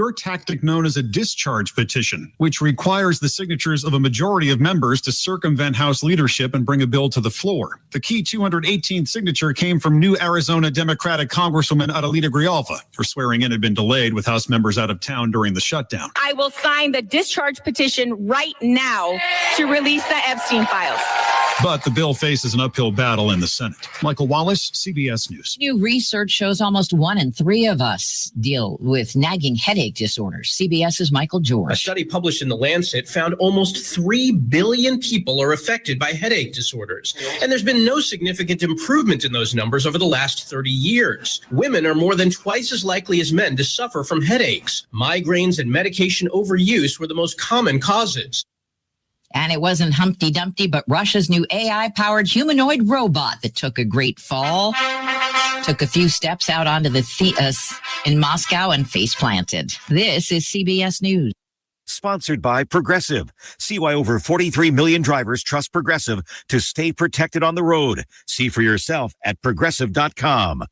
her tactic known as a discharge petition, which requires the signatures of a majority of members to circumvent House leadership and bring a bill to the floor. The key 218th signature came from new Arizona Democratic Congresswoman Adelita Grijalva. Her swearing in had been delayed with House members out of town during the shutdown. I will sign the discharge petition right now to release the Epstein files. But the bill faces an uphill battle in the Senate. Michael Wallace, CBS News. New research shows almost 1 in 3 of us deal with nagging headache disorders. CBS's Michael George. A study published in The Lancet found almost 3 billion people are affected by headache disorders. And there's been no significant improvement in those numbers over the last 30 years. Women are more than twice as likely as men to suffer from headaches. Migraines and medication overuse were the most common causes. And it wasn't Humpty Dumpty, but Russia's new AI-powered humanoid robot that took a great fall, took a few steps out onto the Theus in Moscow and face planted. This is CBS News. Sponsored by Progressive. See why over 43 million drivers trust Progressive to stay protected on the road. See for yourself at Progressive.com.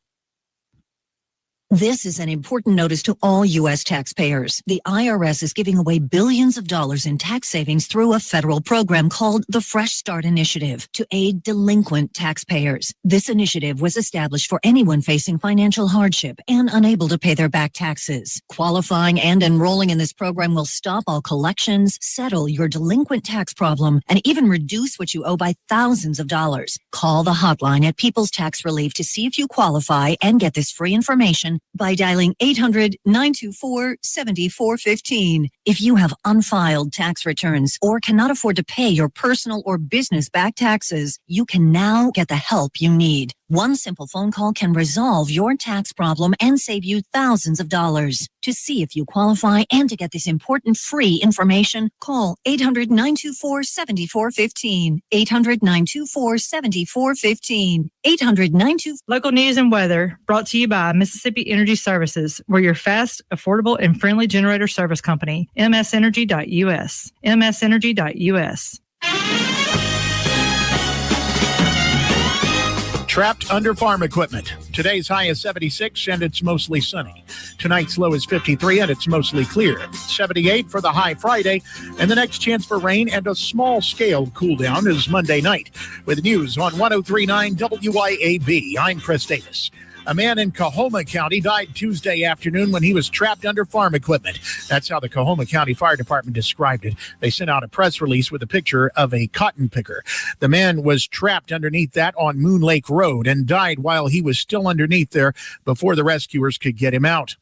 This is an important notice to all U.S. taxpayers. The IRS is giving away billions of dollars in tax savings through a federal program called the Fresh Start Initiative to aid delinquent taxpayers. This initiative was established for anyone facing financial hardship and unable to pay their back taxes. Qualifying and enrolling in this program will stop all collections, settle your delinquent tax problem, and even reduce what you owe by thousands of dollars. Call the hotline at People's Tax Relief to see if you qualify and get this free information by dialing 800-924-7415. If you have unfiled tax returns or cannot afford to pay your personal or business back taxes, you can now get the help you need. One simple phone call can resolve your tax problem and save you thousands of dollars. To see if you qualify and to get this important free information, call 800-924-7415. 800-924-7415. 800-924. Local news and weather brought to you by Mississippi Energy Services. We're your fast, affordable, and friendly generator service company. msenergy.us. msenergy.us. Trapped under farm equipment. Today's high is 76 and it's mostly sunny. Tonight's low is 53 and it's mostly clear. 78 for the high Friday, and the next chance for rain and a small scale cool down is Monday night. With news on 103.9 WYAB, I'm Chris Davis. A man in Coahoma County died Tuesday afternoon when he was trapped under farm equipment. That's how the Coahoma County Fire Department described it. They sent out a press release with a picture of a cotton picker. The man was trapped underneath that on Moon Lake Road and died while he was still underneath there before the rescuers could get him out.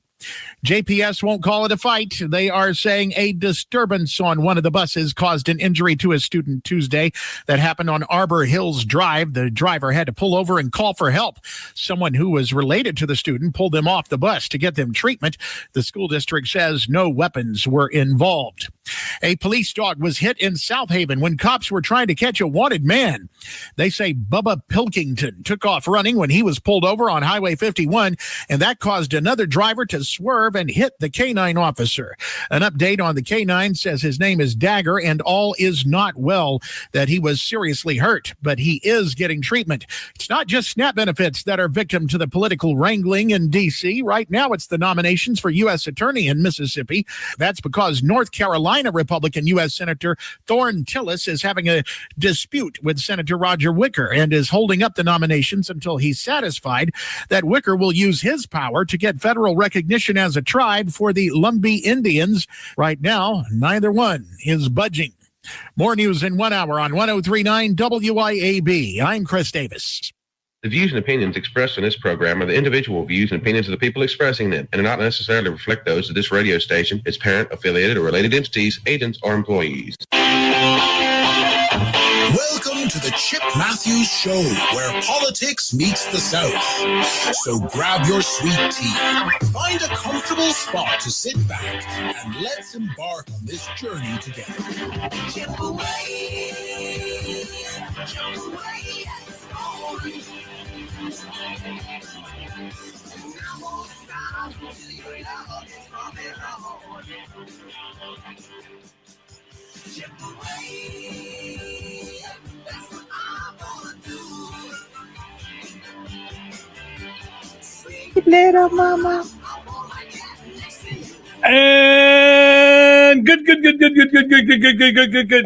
JPS won't call it a fight. They are saying a disturbance on one of the buses caused an injury to a student Tuesday. That happened on Arbor Hills Drive. The driver had to pull over and call for help. Someone who was related to the student pulled them off the bus to get them treatment. The school district says no weapons were involved. A police dog was hit in South Haven when cops were trying to catch a wanted man. They say Bubba Pilkington took off running when he was pulled over on Highway 51, and that caused another driver to swerve and hit the K-9 officer. An update on the K-9 says his name is Dagger and all is not well, that he was seriously hurt, but he is getting treatment. It's not just SNAP benefits that are victim to the political wrangling in D.C. Right now, it's the nominations for U.S. Attorney in Mississippi. That's because North Carolina Republican U.S. Senator Thorne Tillis is having a dispute with Senator Roger Wicker and is holding up the nominations until he's satisfied that Wicker will use his power to get federal recognition as a tribe for the Lumbee Indians. Right now, neither one is budging. More news in 1 hour on 103.9 WYAB. I'm Chris Davis. The views and opinions expressed in this program are the individual views and opinions of the people expressing them and do not necessarily reflect those of this radio station, its parent, affiliated, or related entities, agents, or employees. Welcome to the Chip Matthews Show, where politics meets the South. So grab your sweet tea, find a comfortable spot to sit back, and let's embark on this journey together. Chip away, chip away. Chip away, that's what I wanna do. Sweet little mama. And Good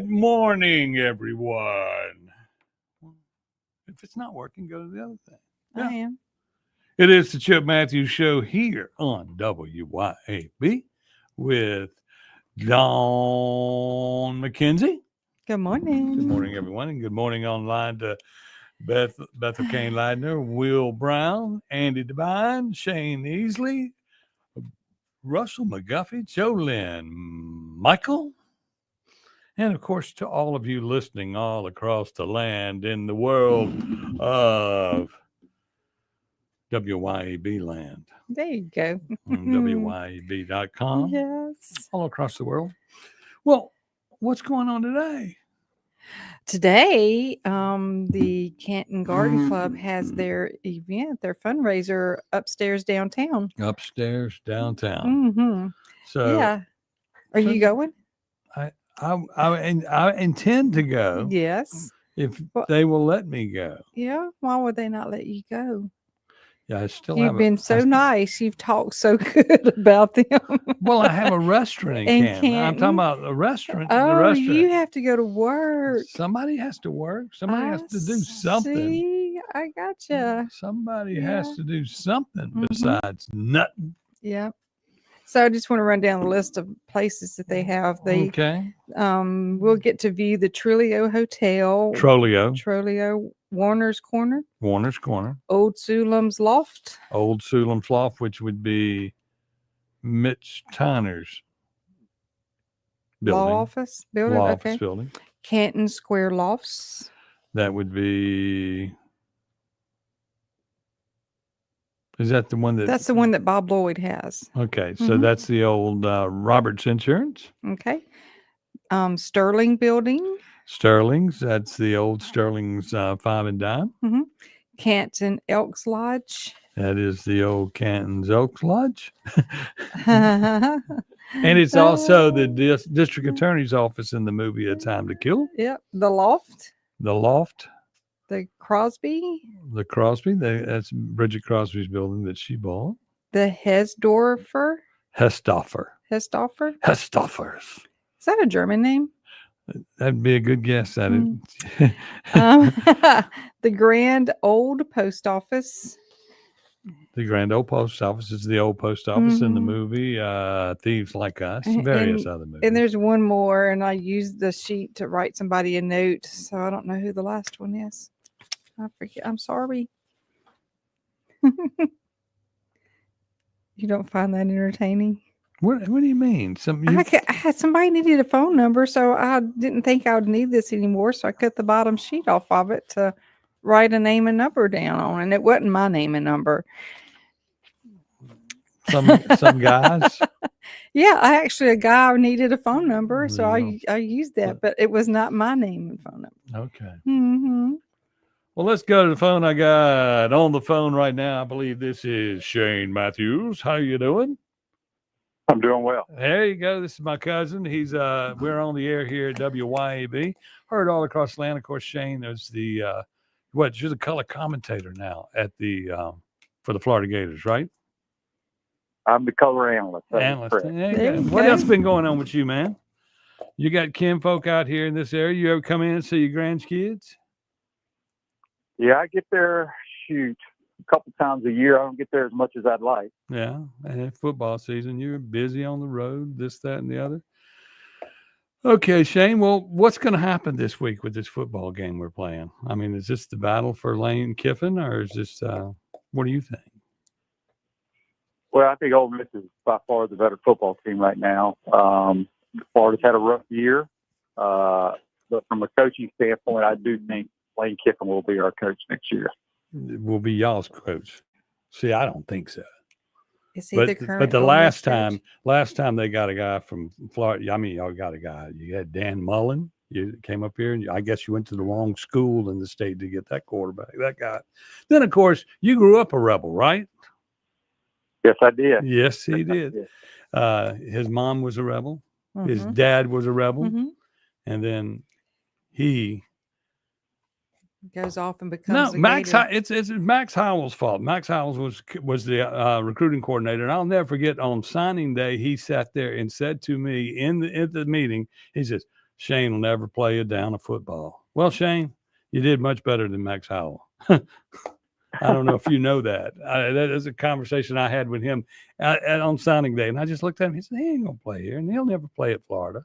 morning, everyone. If it's not working, go to the other thing. I am. It is the Chip Matthews Show here on WYAB with Dawn McKenzie. Good morning. Good morning, everyone, and good morning online to Bethel Kane Leidner, Will Brown, Andy Devine, Shane Easley, Russell McGuffey, Joe Lynn, Michael, and of course to all of you listening all across the land in the world of WYAB land. There you go. On WYAB.com. Yes. All across the world. Well, what's going on today? Today, the Canton Garden Club has their event, their fundraiser upstairs downtown. Upstairs downtown. Mm-hmm. So yeah. Are you going? I intend to go. Yes. If they will let me go. Yeah. Why would they not let you go? Yeah, I still You've have been so nice. You've talked so good about them. Well, I have a restaurant in Canton. I'm talking about a restaurant. Oh, the restaurant. you have to go to work. Somebody has to work. Somebody has to do something. See, I gotcha. Somebody has to do something besides nothing. Yeah. So I just want to run down the list of places that they have. They we'll get to view the Trulio Hotel. Trolio. Warner's Corner. Old Sulam's Loft. Old Sulam's Loft, which would be Mitch Tyner's building. Law office building. Law Okay. office building. Canton Square Lofts. That would be. Is that the one that? That's the one that Bob Lloyd has. Okay, so that's the old Roberts Insurance. Okay. Sterling Building. Sterling's. That's the old Sterling's Five and Dime. Mm-hmm. Canton Elks Lodge. That is the old Canton's Elks Lodge. And it's also the district attorney's office in the movie A Time to Kill. Yep. The Loft. The Loft. The Crosby. The Crosby. That's Bridget Crosby's building that she bought. The Hesdorfer. Hestoffer. Hestoffer. Is that a German name? That'd be a good guess at it. The Grand Old Post Office. The Grand Old Post Office is the old post office in the movie Thieves Like Us, various other movies. And there's one more, and I used the sheet to write somebody a note, so I don't know who the last one is. I forget. I'm sorry. You don't find that entertaining? What do you mean? I had somebody needed a phone number, so I didn't think I would need this anymore. So I cut the bottom sheet off of it to write a name and number down on, and it wasn't my name and number. Some guys. Yeah, a guy needed a phone number, so I used that, but it was not my name and phone number. Okay. Mm-hmm. Well, let's go to the phone. I got on the phone right now. I believe this is Shane Matthews. How you doing? I'm doing well. There you go. This is my cousin. He's we're on the air here at WYAB. Heard all across the land. Of course, Shane is the you're the color commentator now at the for the Florida Gators, right? I'm the color analyst. What else been going on with you, man? You got kin folk out here in this area. You ever come in and see your grandkids? Yeah, I get there, a couple times a year. I don't get there as much as I'd like. Yeah, and it's football season. You're busy on the road, this, that, and the other. Okay, Shane. Well, what's going to happen this week with this football game we're playing? I mean, is this the battle for Lane Kiffin, or is this what do you think? Well, I think Ole Miss is by far the better football team right now. Florida's had a rough year, but from a coaching standpoint, I do think Lane Kiffin will be our coach next year. Will be y'all's coach. See, I don't think so. Is he the current? But the last time they got a guy from Florida. I mean, y'all got a guy. You had Dan Mullen. You came up here, and I guess you went to the wrong school in the state to get that quarterback. That guy. Then, of course, you grew up a Rebel, right? Yes, I did. Yes, he did. His mom was a Rebel. Mm-hmm. His dad was a Rebel. Mm-hmm. And then he goes off and No, becomes it's Max Howell's fault. Max Howell was the recruiting coordinator, and I'll never forget on signing day he sat there and said to me in the meeting, he says, "Shane will never play you down a football." Well, Shane, you did much better than Max Howell. I don't know if you know that. That is a conversation I had with him on signing day, and I just looked at him. He said, "He ain't gonna play here, and he'll never play at Florida."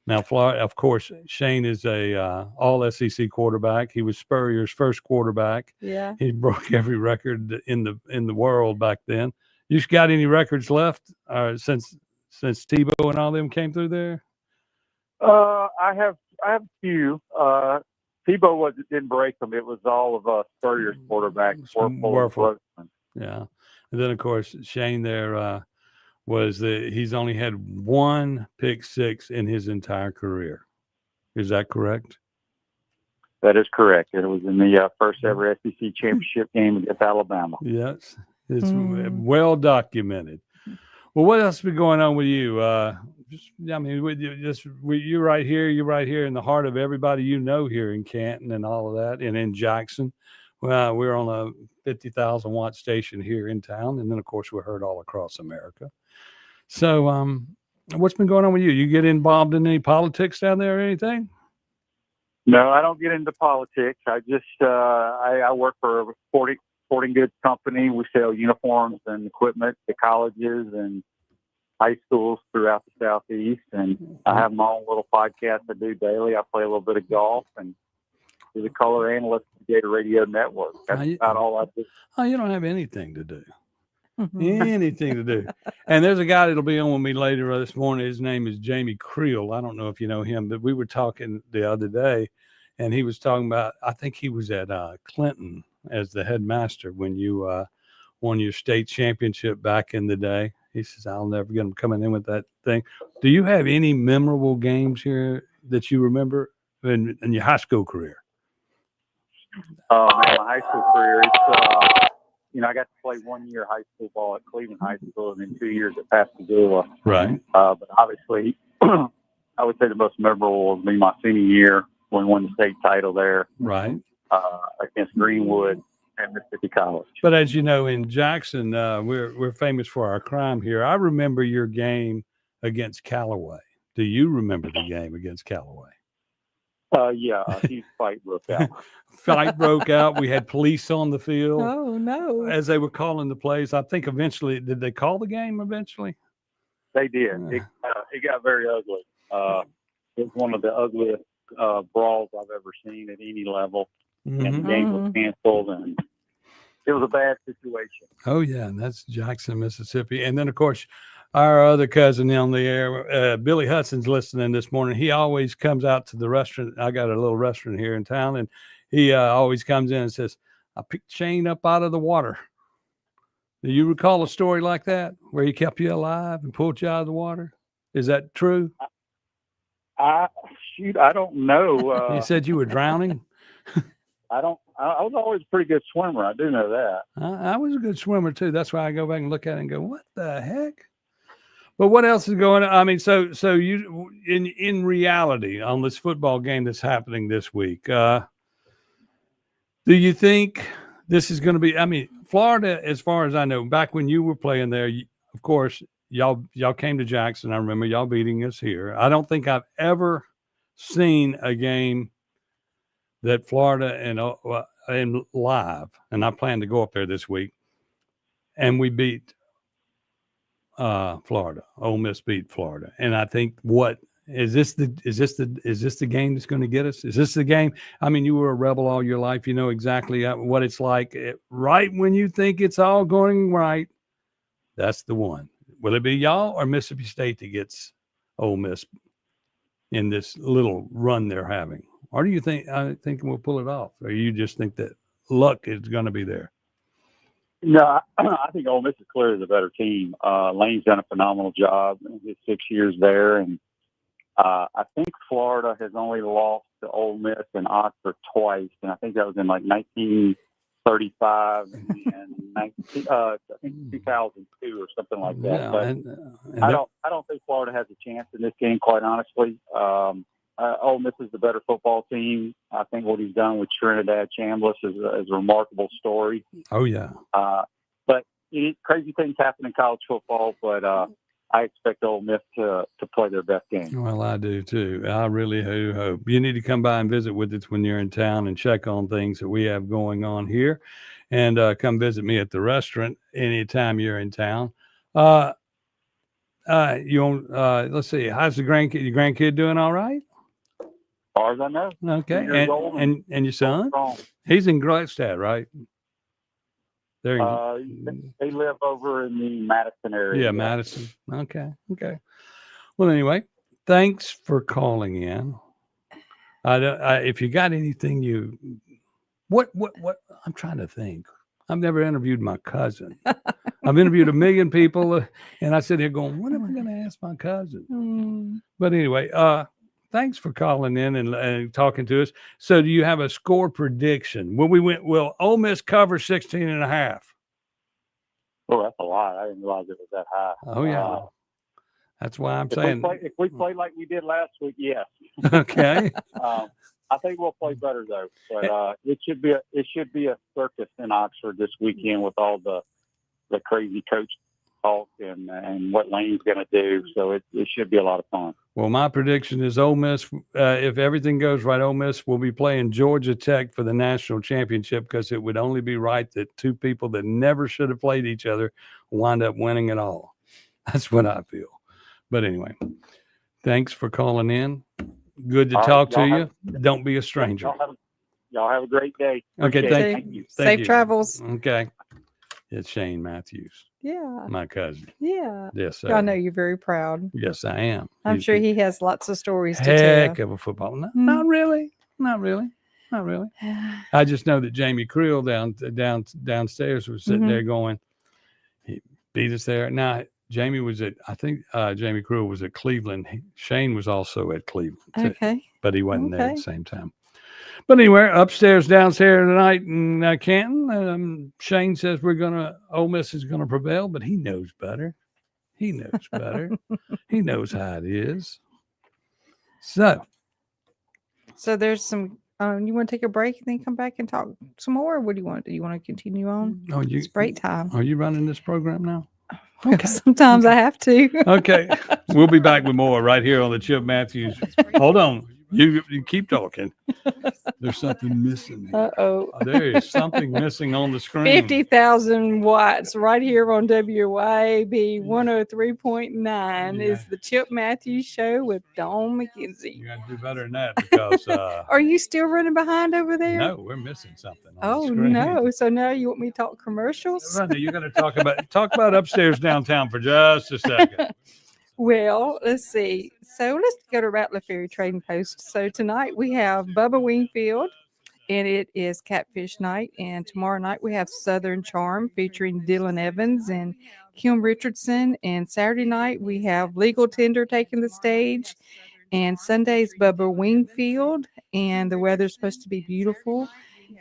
Now, Florida, of course, Shane is a all SEC quarterback. He was Spurrier's first quarterback. Yeah. He broke every record in the world back then. You got any records left since Tebow and all them came through there? I have a few. Tebow didn't break them. It was all of Spurrier's quarterbacks. Werfel. Yeah, and then of course Shane there he's only had one pick six in his entire career. Is that correct? That is correct. It was in the first ever SEC championship game against Alabama. Yes, it's well documented. Well, what else has been going on with you? You're right here. You're right here in the heart of everybody you know here in Canton and all of that, and in Jackson. Well, we're on a 50,000 watt station here in town, and then of course we're heard all across America. So, what's been going on with you? You get involved in any politics down there or anything? No, I don't get into politics. I just I work for a sporting goods company. We sell uniforms and equipment to colleges and high schools throughout the Southeast. And I have my own little podcast I do daily. I play a little bit of golf and do the color analyst for the Gator Radio Network. That's about all I do. Oh, you don't have anything to do. Anything to do. And there's a guy that'll be on with me later this morning. His name is Jamie Creel. I don't know if you know him, but we were talking the other day, and he was talking about, I think he was at Clinton as the headmaster when you won your state championship back in the day. He says, I'll never get him coming in with that thing. Do you have any memorable games here that you remember in your high school career? My high school career, I got to play 1 year high school ball at Cleveland High School and then 2 years at Pascagoula. Right. But obviously, I would say the most memorable was my senior year when we won the state title there. Right. Against Greenwood and Mississippi College. But as you know, in Jackson, we're famous for our crime here. I remember your game against Callaway. Do you remember the game against Callaway? Yeah, a huge fight broke out. Fight broke out. We had police on the field. Oh, no. As they were calling the plays. I think eventually, did they call the game eventually? They did. It got very ugly. It was one of the ugliest brawls I've ever seen at any level. And the game was canceled, and it was a bad situation. Oh, yeah, and that's Jackson, Mississippi. And then, of course, our other cousin on the air, Billy Hudson's listening this morning. He always comes out to the restaurant. I got a little restaurant here in town, and he always comes in and says, I picked Shane up out of the water. Do you recall a story like that where he kept you alive and pulled you out of the water? Is that true? I don't know. He said you were drowning? I was always a pretty good swimmer. I do know that. I was a good swimmer too. That's why I go back and look at it and go, what the heck? But what else is going on? I mean, so you in reality on this football game that's happening this week, do you think this is going to be? I mean, Florida, as far as I know, back when you were playing there, of course, y'all came to Jackson. I remember y'all beating us here. I don't think I've ever seen a game that Florida and live, and I plan to go up there this week, and we beat Florida. Ole Miss beat Florida, and I think is this the game that's going to get us? Is this the game? I mean, you were a Rebel all your life. You know exactly what it's like. Right when you think it's all going right, that's the one. Will it be y'all or Mississippi State that gets Ole Miss in this little run they're having? Or do you think we'll pull it off? Or you just think that luck is going to be there? No, I think Ole Miss is clearly the better team. Lane's done a phenomenal job in his 6 years there. And I think Florida has only lost to Ole Miss and Oxford twice. And I think that was in like 1935 and I think 2002 or something like that. Yeah, but I don't think Florida has a chance in this game, quite honestly. Ole Miss is the better football team. I think what he's done with Trinidad Chambliss is a remarkable story. Oh, yeah. But crazy things happen in college football, but I expect Ole Miss to play their best game. Well, I do too. I really do hope. You need to come by and visit with us when you're in town and check on things that we have going on here, and come visit me at the restaurant anytime you're in town. Let's see. How's your grandkid doing? All right? As far as I know. Okay. And your son? He's in Gladstad, right? They live over in the Madison area. Yeah, Madison. Okay. Well, anyway, thanks for calling in. If you got anything what I'm trying to think. I've never interviewed my cousin. I've interviewed a million people, and I sit here going, what am I going to ask my cousin? But anyway, thanks for calling in and talking to us. So do you have a score prediction? Will Ole Miss cover 16.5? Oh, that's a lot. I didn't realize it was that high. Oh, yeah. That's why I'm saying. If we play like we did last week, yes. Okay. I think we'll play better though. But it should be a circus in Oxford this weekend with all the crazy coach talk and what Lane's going to do. So it should be a lot of fun. Well, my prediction is Ole Miss. If everything goes right, Ole Miss will be playing Georgia Tech for the national championship, because it would only be right that two people that never should have played each other wind up winning it all. That's what I feel. But anyway, thanks for calling in. Good to talk to you. Don't be a stranger. Y'all have a great day. Okay, thank you. Safe travels. Okay. It's Shane Matthews. Yeah. My cousin. Yeah. Yes, sir. I know you're very proud. Yes, I am. I'm sure he has lots of stories to tell. Heck of a football. Not really. I just know that Jamie Creel downstairs was sitting there going, he beat us there. Now, Jamie Creel was at Cleveland. Shane was also at Cleveland. Okay. But he wasn't there at the same time. But anyway, upstairs, downstairs tonight in Canton, Shane says Ole Miss is going to prevail, but he knows better. He knows better. He knows how it is. So there's some, you want to take a break and then come back and talk some more? Or what do you want? Do you want to continue on? It's break time. Are you running this program now? Okay. Sometimes I have to. Okay. We'll be back with more right here on the Chip Matthews. Hold on. You keep talking. There's something missing. Uh-oh. There is something missing on the screen. 50,000 watts right here on WYAB 103.9 is the Chip Matthews Show with Dawn McKenzie. You got to do better than that, because are you still running behind over there? No, we're missing something. Oh, no. So now you want me to talk commercials? You're going to talk about upstairs downtown for just a second. Well, let's see. So let's go to Rattler Ferry Trading Post. So tonight we have Bubba Wingfield, and it is Catfish Night. And tomorrow night we have Southern Charm featuring Dylan Evans and Kim Richardson. And Saturday night we have Legal Tender taking the stage. And Sunday's Bubba Wingfield. And the weather's supposed to be beautiful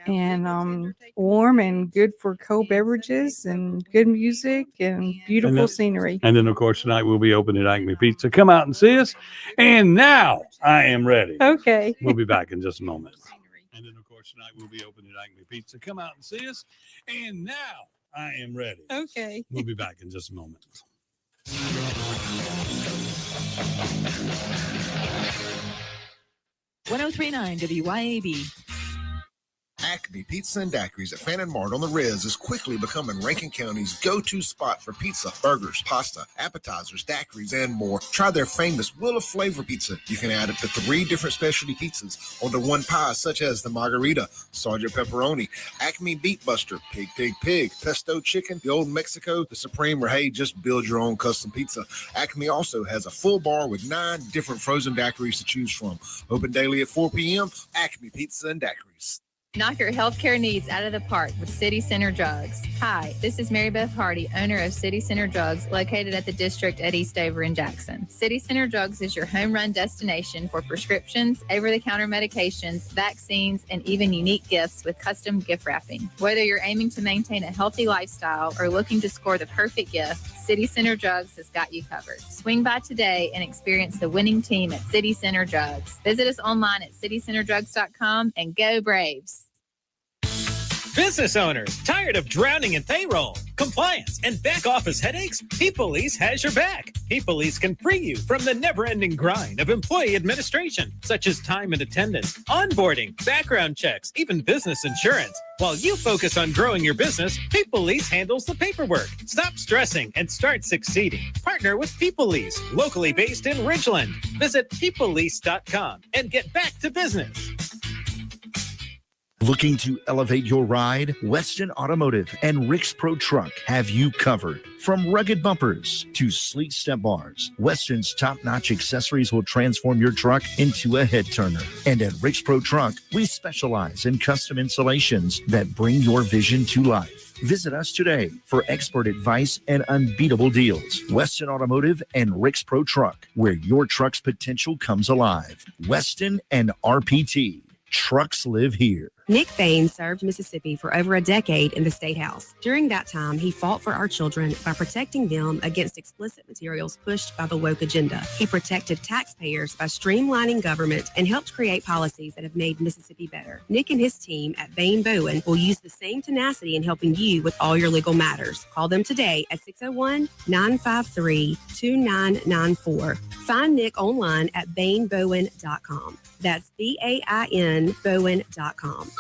and warm and good for cold beverages and good music and beautiful scenery. And then, of course, tonight we'll be open at Acme Pizza. Come out and see us. And now I am ready. Okay. We'll be back in just a moment. And then, of course, tonight we'll be open at Acme Pizza. Come out and see us. And now I am ready. Okay. We'll be back in just a moment. 103.9 WYAB. Acme Pizza and Daiquiris at Fannin Mart on the Riz is quickly becoming Rankin County's go-to spot for pizza, burgers, pasta, appetizers, daiquiris, and more. Try their famous Wheel of Flavor pizza. You can add up to 3 different specialty pizzas onto one pie, such as the Margarita, Sergeant Pepperoni, Acme Beet Buster, Pig, Pesto Chicken, the Old Mexico, the Supreme, or hey, just build your own custom pizza. Acme also has a full bar with 9 different frozen daiquiris to choose from. Open daily at 4 p.m. Acme Pizza and Daiquiris. Knock your healthcare needs out of the park with City Center Drugs. Hi, this is Mary Beth Hardy, owner of City Center Drugs, located at the District at Eastover in Jackson. City Center Drugs is your home run destination for prescriptions, over-the-counter medications, vaccines, and even unique gifts with custom gift wrapping. Whether you're aiming to maintain a healthy lifestyle or looking to score the perfect gift, City Center Drugs has got you covered. Swing by today and experience the winning team at City Center Drugs. Visit us online at citycenterdrugs.com and go Braves. Business owners, tired of drowning in payroll, compliance, and back office headaches? P-Police has your back. P-Police can free you from the never-ending grind of employee administration, such as time and attendance, onboarding, background checks, even business insurance. While you focus on growing your business, P-Police handles the paperwork. Stop stressing and start succeeding. Partner with P-Police, locally based in Ridgeland. Visit ppolice.com and get back to business. Looking to elevate your ride? Weston Automotive and Rick's Pro Truck have you covered. From rugged bumpers to sleek step bars, Weston's top-notch accessories will transform your truck into a head-turner. And at Rick's Pro Truck, we specialize in custom installations that bring your vision to life. Visit us today for expert advice and unbeatable deals. Weston Automotive and Rick's Pro Truck, where your truck's potential comes alive. Weston and RPT. Trucks live here. Nick Bain served Mississippi for over a decade in the State House. During that time, he fought for our children by protecting them against explicit materials pushed by the woke agenda. He protected taxpayers by streamlining government and helped create policies that have made Mississippi better. Nick and his team at Bain Bowen will use the same tenacity in helping you with all your legal matters. Call them today at 601-953-2994. Find Nick online at bainbowen.com. That's BAIN Bowen.com.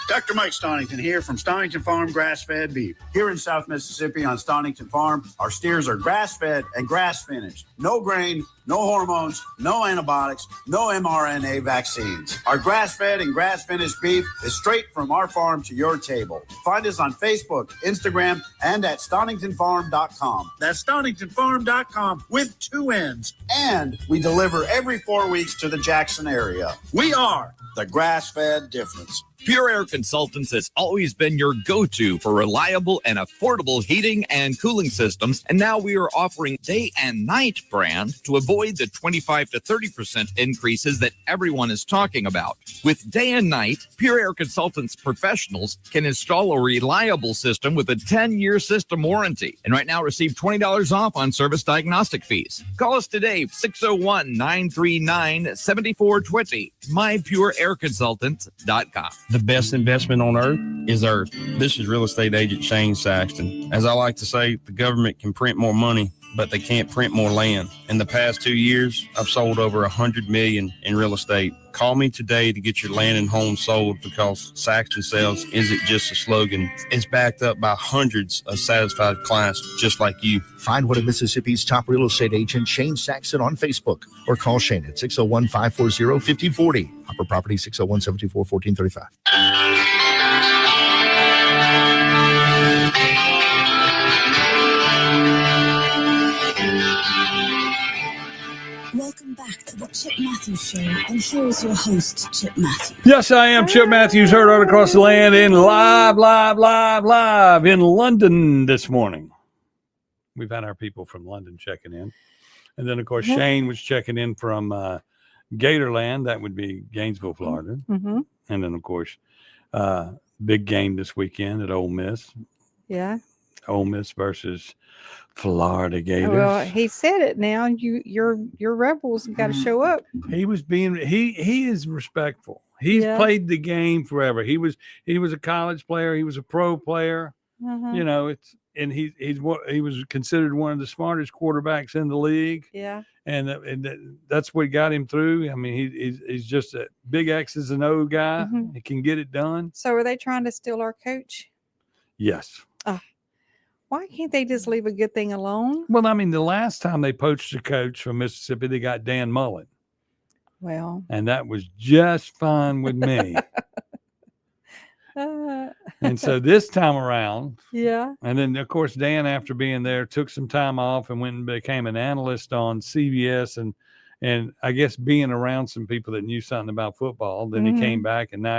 Dr. Mike Stonington here from Stonington Farm Grass-Fed Beef. Here in South Mississippi on Stonington Farm, our steers are grass-fed and grass-finished. No grain, no hormones, no antibiotics, no mRNA vaccines. Our grass-fed and grass-finished beef is straight from our farm to your table. Find us on Facebook, Instagram, and at StoningtonFarm.com. That's StoningtonFarm.com with 2 N's. And we deliver every 4 weeks to the Jackson area. We are the grass-fed difference. Pure Air Consultants has always been your go-to for reliable and affordable heating and cooling systems, and now we are offering day and night brand to avoid the 25 to 30% increases that everyone is talking about. With day and night, Pure Air Consultants professionals can install a reliable system with a 10-year system warranty, and right now receive $20 off on service diagnostic fees. Call us today, 601-939-7420, mypureairconsultants.com. The best investment on earth is earth. This is real estate agent Shane Saxton. As I like to say, the government can print more money, but they can't print more land. In the past 2 years, I've sold over $100 million in real estate. Call me today to get your land and home sold, because Saxton Sales isn't just a slogan. It's backed up by hundreds of satisfied clients just like you. Find one of Mississippi's top real estate agent, Shane Saxton, on Facebook, or call Shane at 601-540-5040. Hopper Property, 601-724-1435. Welcome back to the Chip Matthews Show, and here is your host, Chip Matthews. Yes, I am Chip Matthews, heard all across the land and live in London this morning. We've had our people from London checking in. And then, of course, Shane was checking in from Gatorland. That would be Gainesville, Florida. Mm-hmm. And then, of course, big game this weekend at Ole Miss. Yeah. Ole Miss versus Florida Gators. Well, he said it now. Your Rebels got to show up. He was being he is respectful. He's played the game forever. He was a college player. He was a pro player. Mm-hmm. You know, he was considered one of the smartest quarterbacks in the league. Yeah. And that's what got him through. I mean, he's just a big X's and O guy. Mm-hmm. He can get it done. So are they trying to steal our coach? Yes. Why can't they just leave a good thing alone? Well, I mean, the last time they poached a coach from Mississippi, they got Dan Mullen. Well. And that was just fine with me. And so this time around. Yeah. And then, of course, Dan, after being there, took some time off and went and became an analyst on CBS. And I guess being around some people that knew something about football, then he came back, and now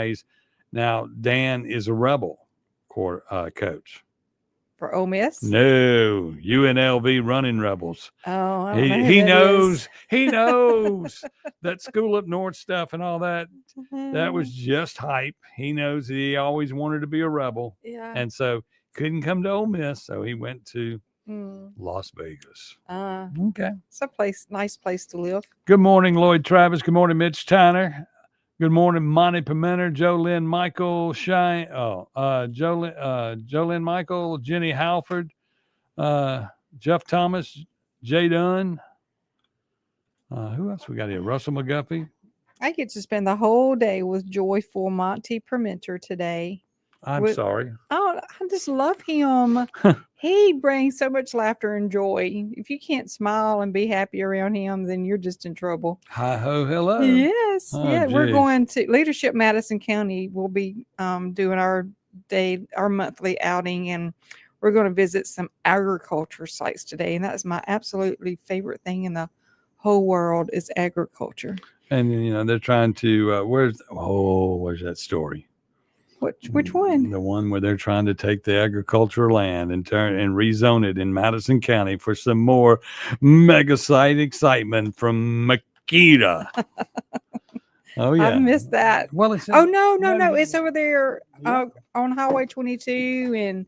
Now, Dan is a Rebel coach. For Ole Miss? No, UNLV Running Rebels. Oh, I don't know who he that knows. is. He knows that School Up North stuff and all that. That was just hype. He knows that he always wanted to be a Rebel. Yeah. And so couldn't come to Ole Miss, so he went to Las Vegas. Okay. It's a nice place to live. Good morning, Lloyd Travis. Good morning, Mitch Tyner. Good morning, Monty Pimenter, Jolynn Michael, Jolynn Michael, Jenny Halford, Jeff Thomas, Jay Dunn. Who else we got here? Russell McGuffey. I get to spend the whole day with joyful Monty Pimenter today. I'm sorry. Oh, I just love him. He brings so much laughter and joy. If you can't smile and be happy around him, then you're just in trouble. Hi ho, hello. Yes. Oh, yeah. We're geez. going to Leadership Madison County. We'll be doing our monthly outing, and we're going to visit some agriculture sites today. And that's my absolutely favorite thing in the whole world is agriculture. And they're trying to where's that story? Which one? The one where they're trying to take the agricultural land and rezone it in Madison County for some more mega site excitement from Makita. Oh yeah, I missed that. Well, it's no, it's over there on Highway 22 and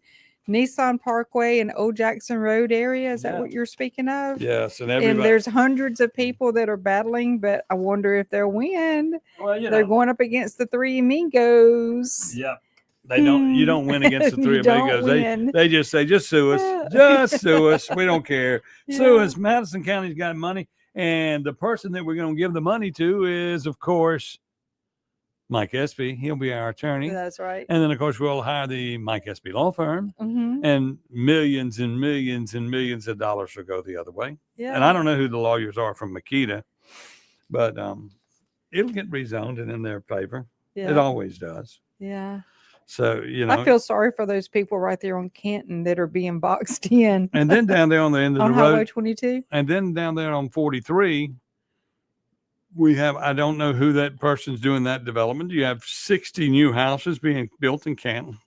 Nissan Parkway and Old Jackson Road area. Is that what you're speaking of? Yes, and there's hundreds of people that are battling, but I wonder if they'll win. Well, they're going up against the Three Amigos. Yeah. They don't. You don't win against the Three You don't Amigos. win. They just say, just sue us. Just sue us. We don't care. Sue us. Madison County's got money, and the person that we're going to give the money to is, of course, Mike Espy. He'll be our attorney. That's right. And then, of course, we'll hire the Mike Espy law firm, and millions and millions and millions of dollars will go the other way. Yeah. And I don't know who the lawyers are from Makita, but it'll get rezoned and in their favor. Yeah. It always does. Yeah. So, I feel sorry for those people right there on Canton that are being boxed in. And then down there on the end of on the road, Highway 22. and then down there on 43, we have, I don't know who that person's doing that development. You have 60 new houses being built in Canton.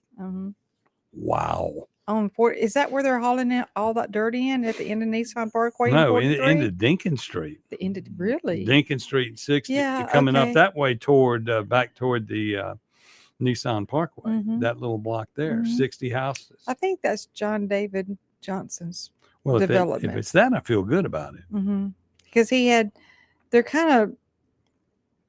Wow. On is that where they're hauling all that dirt in at the end of Nissan Parkway? No, into Dinkin Street. The end of really? Dinkin Street 60. Yeah, coming okay. up that way toward back toward the Nissan Parkway. That little block there, 60 houses. I think that's John David Johnson's Well, development. if it's that, I feel good about it. Because they're kind of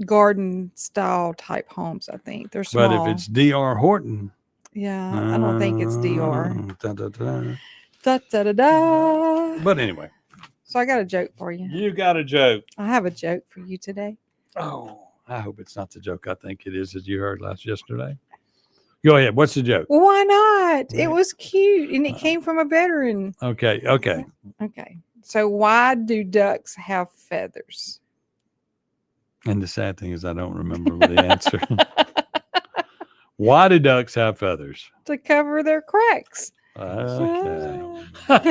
garden style type homes. I think they're small. But if it's D.R. Horton. Yeah, I don't think it's DR. Da, da, da. Da, da, da, da. But anyway. So I got a joke for you. You got a joke. I have a joke for you today. Oh, I hope it's not the joke I think it is that you heard yesterday. Go ahead. What's the joke? Well, why not? It was cute and it came from a veteran. Okay. Okay. So why do ducks have feathers? And the sad thing is I don't remember the answer. Why do ducks have feathers? To cover their cracks. Okay. Quack,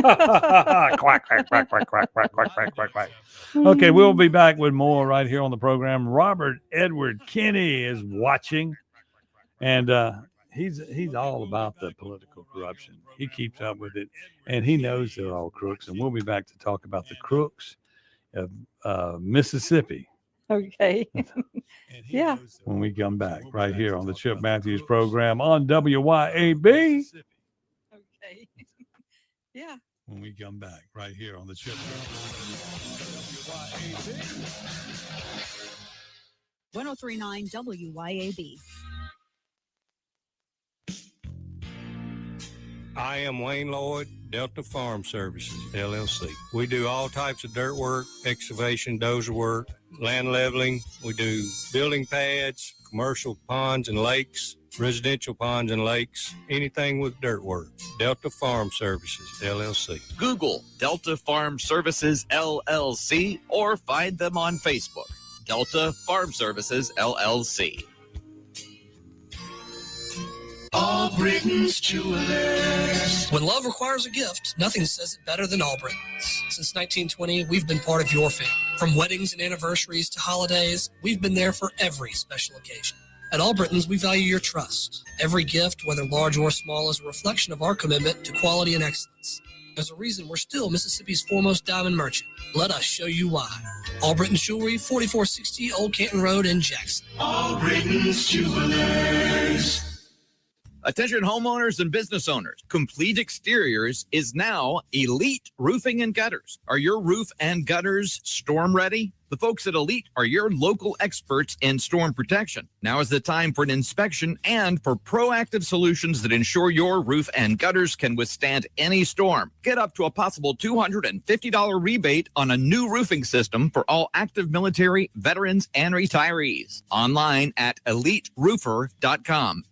quack, quack, quack, quack, quack, quack, quack, quack, quack. Okay, we'll be back with more right here on the program. Robert Edward Kinney is watching, and he's all about the political corruption. He keeps up with it, and he knows they're all crooks. And we'll be back to talk about the crooks of Mississippi. Okay. Yeah. When we come back right here on the Chip Matthews program on WYAB. Okay. Yeah. When we come back right here on the Chip 1039 WYAB. I am Wayne Lloyd, Delta Farm Services, LLC. We do all types of dirt work, excavation, dozer work, land leveling. We do building pads, commercial ponds and lakes, residential ponds and lakes, anything with dirt work. Delta Farm Services, LLC. Google Delta Farm Services, LLC, or find them on Facebook. Delta Farm Services, LLC. Albritton's Jewelers. When love requires a gift, nothing says it better than Albritton's. Since 1920, we've been part of your family. From weddings and anniversaries to holidays, we've been there for every special occasion. At All Britons, we value your trust. Every gift, whether large or small, is a reflection of our commitment to quality and excellence. There's a reason we're still Mississippi's foremost diamond merchant. Let us show you why. All Britons Jewelry, 4460 Old Canton Road in Jackson. All Britons Jewelers. Attention homeowners and business owners. Complete Exteriors is now Elite Roofing and Gutters. Are your roof and gutters storm ready? The folks at Elite are your local experts in storm protection. Now is the time for an inspection and for proactive solutions that ensure your roof and gutters can withstand any storm. Get up to a possible $250 rebate on a new roofing system for all active military, veterans, and retirees. Online at eliteroofer.com.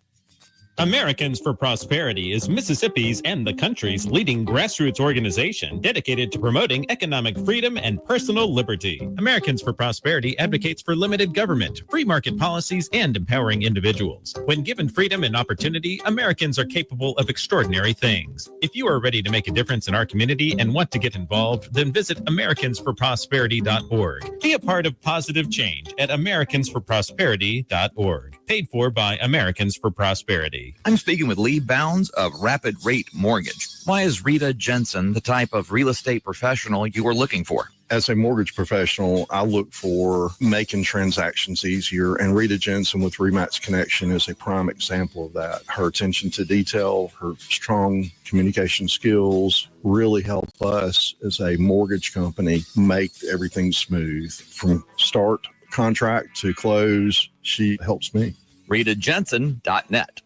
Americans for Prosperity is Mississippi's and the country's leading grassroots organization dedicated to promoting economic freedom and personal liberty. Americans for Prosperity advocates for limited government, free market policies, and empowering individuals. When given freedom and opportunity, Americans are capable of extraordinary things. If you are ready to make a difference in our community and want to get involved, then visit americansforprosperity.org. Be a part of positive change at americansforprosperity.org. Paid for by Americans for Prosperity. I'm speaking with Lee Bounds of Rapid Rate Mortgage. Why is Rita Jensen the type of real estate professional you are looking for? As a mortgage professional, I look for making transactions easier, and Rita Jensen with Remax Connection is a prime example of that. Her attention to detail, her strong communication skills really help us as a mortgage company make everything smooth. From start contract to close, she helps me. RitaJensen.net.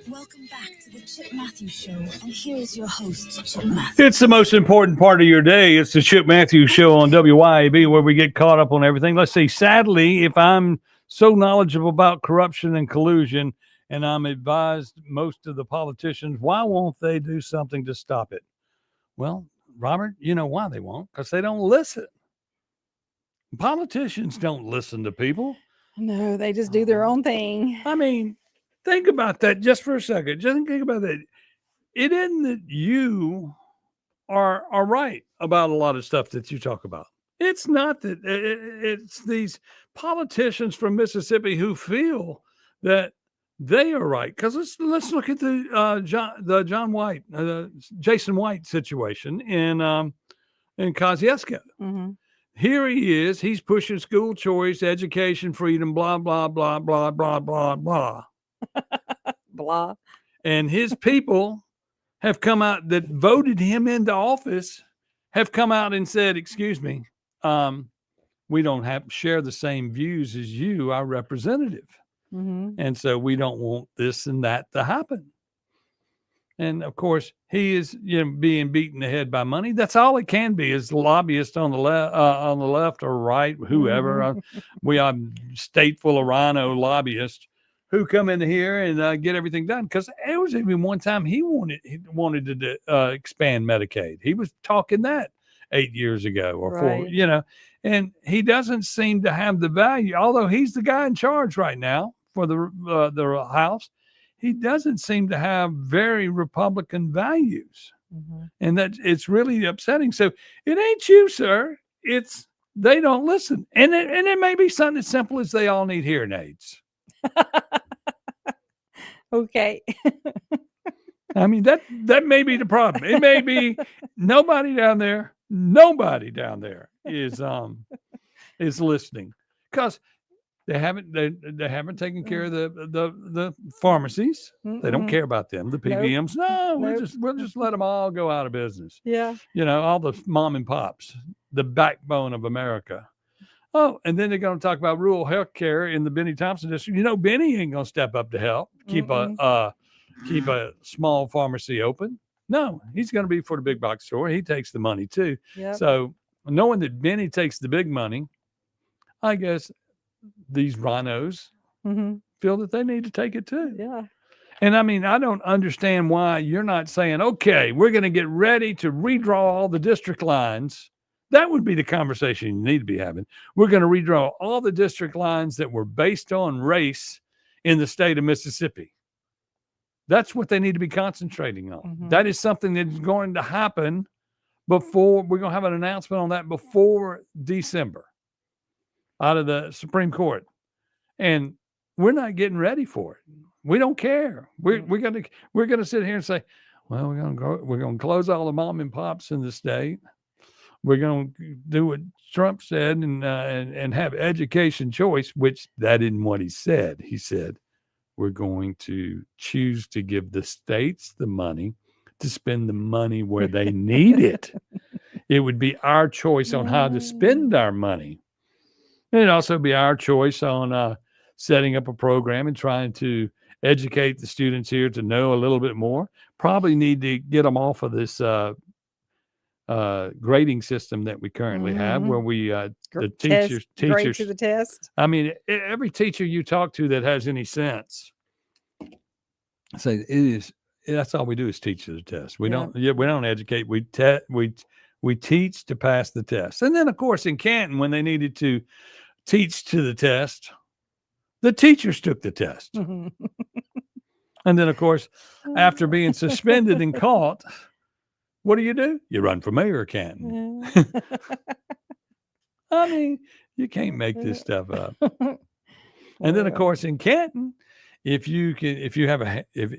Welcome back to the Chip Matthews Show, and here's your host, Chip Matthews. It's the most important part of your day. It's the Chip Matthews Show on WYAB, where we get caught up on everything. Let's see, sadly, if I'm so knowledgeable about corruption and collusion, and I'm advised most of the politicians, why won't they do something to stop it? Well, Robert, you know why they won't? Because they don't listen. Politicians don't listen to people. No, they just do their own thing. I mean, think about that just for a second. Just think about that. It isn't that you are right about a lot of stuff that you talk about. It's not that. It's these politicians from Mississippi who feel that they are right. Because let's look at the Jason White situation in Kosciuszko. Mm-hmm. Here he is. He's pushing school choice, education freedom, blah, blah, blah, blah, blah, blah, blah. Blah. And his people have come out that voted him into office, have come out and said, excuse me, we don't share the same views as you, our representative. Mm-hmm. And so we don't want this and that to happen. And of course, he is being beaten in the head by money. That's all it can be, is lobbyist on the left or right, whoever. We are a state full of rhino lobbyists who come in here and get everything done. Because it was even one time he wanted to expand Medicaid. He was talking that 8 years ago or right. 4, and he doesn't seem to have the value. Although he's the guy in charge right now for the House, he doesn't seem to have very Republican values. Mm-hmm. And that it's really upsetting. So it ain't you, sir. It's they don't listen. And it may be something as simple as they all need hearing aids. Okay. I mean, that may be the problem. It may be nobody down there is listening, because they haven't taken care of the pharmacies. They don't care about them. The PBMs, we'll just let them all go out of business. Yeah. All the mom and pops, the backbone of America. Oh, and then they're going to talk about rural health care in the Benny Thompson district. Benny ain't going to step up to help keep a small pharmacy open. No, he's going to be for the big box store. He takes the money too. Yep. So knowing that Benny takes the big money, I guess these rhinos feel that they need to take it too. Yeah. And I mean, I don't understand why you're not saying, okay, we're going to get ready to redraw all the district lines. That would be the conversation you need to be having. We're going to redraw all the district lines that were based on race in the state of Mississippi. That's what they need to be concentrating on. That is something that's going to happen before we're going to have an announcement on that before December out of the Supreme Court. And we're not getting ready for it. We don't care. We're going to sit here and say, well, we're going to close all the mom and pops in the state. We're going to do what Trump said and have education choice, which that isn't what he said. He said, we're going to choose to give the states the money to spend the money where they need it. It would be our choice on how to spend our money. It'd also be our choice on setting up a program and trying to educate the students here to know a little bit more. Probably need to get them off of this grading system that we currently have, where we the teachers grade to the test. I mean, every teacher you talk to that has any sense say that's all we do is teach to the test. We don't educate. We teach to pass the test. And then of course in Canton, when they needed to teach to the test, the teachers took the test. And then of course, after being suspended and caught, what do? You run for mayor of Canton. I mean, you can't make this stuff up. And then of course in Canton, if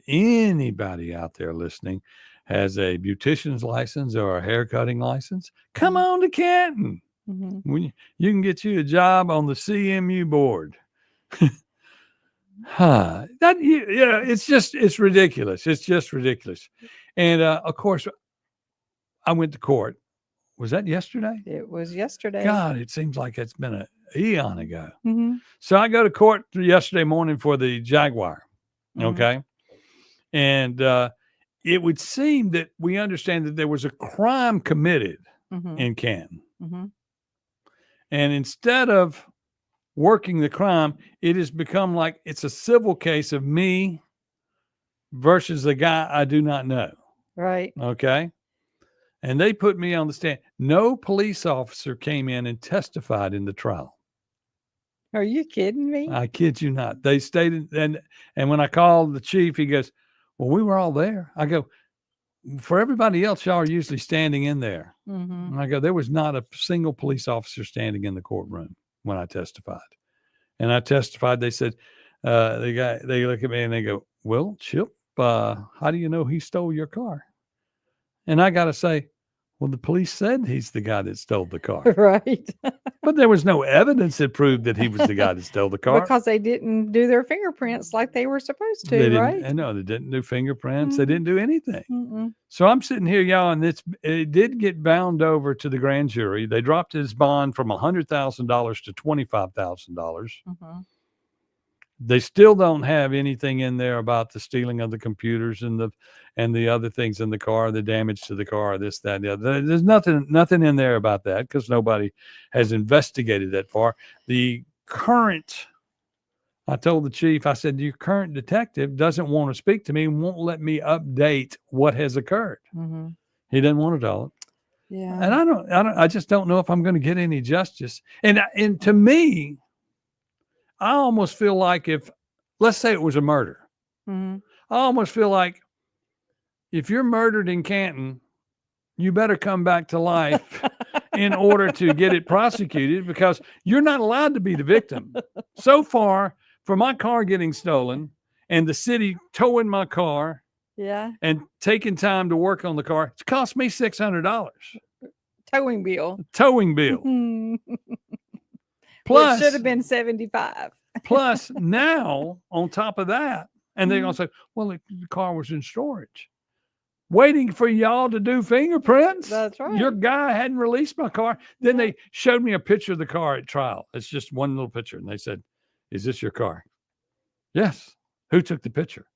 anybody out there listening has a beautician's license or a hair cutting license, come on to Canton. You can get you a job on the CMU board. It's ridiculous. It's just ridiculous. And of course, I went to court. Was that yesterday? It was yesterday. God, it seems like it's been an eon ago. So I go to court yesterday morning for the Jaguar. Okay. And it would seem that we understand that there was a crime committed in Canton. And instead of working the crime, it has become like it's a civil case of me versus a guy I do not know. Right. Okay. And they put me on the stand. No police officer came in and testified in the trial. Are you kidding me? I kid you not. They stated, and when I called the chief, he goes, well, we were all there. I go, for everybody else, y'all are usually standing in there. And I go, there was not a single police officer standing in the courtroom when I testified. And I testified, they said, they look at me and they go, well, Chip, how do you know he stole your car? And I got to say, well, the police said he's the guy that stole the car. Right. But there was no evidence that proved that he was the guy that stole the car. Because they didn't do their fingerprints like they were supposed to, right? No, they didn't do fingerprints. They didn't do anything. So I'm sitting here, y'all, and it did get bound over to the grand jury. They dropped his bond from $100,000 to $25,000. They still don't have anything in there about the stealing of the computers and the other things in the car, the damage to the car, this, that, and the other. There's nothing in there about that because nobody has investigated that far. I told the chief, I said, your current detective doesn't want to speak to me and won't let me update what has occurred. He doesn't want to tell it. Yeah. And I just don't know if I'm going to get any justice. And to me, I almost feel like let's say it was a murder. I almost feel like if you're murdered in Canton, you better come back to life in order to get it prosecuted because you're not allowed to be the victim. So far, for my car getting stolen and the city towing my car and taking time to work on the car, it's cost me $600. Towing bill. Plus, should have been 75. Plus, now on top of that, and they're gonna say, "Well, the car was in storage, waiting for y'all to do fingerprints." That's right. Your guy hadn't released my car. Then they showed me a picture of the car at trial. It's just one little picture, and they said, "Is this your car?" Yes. Who took the picture?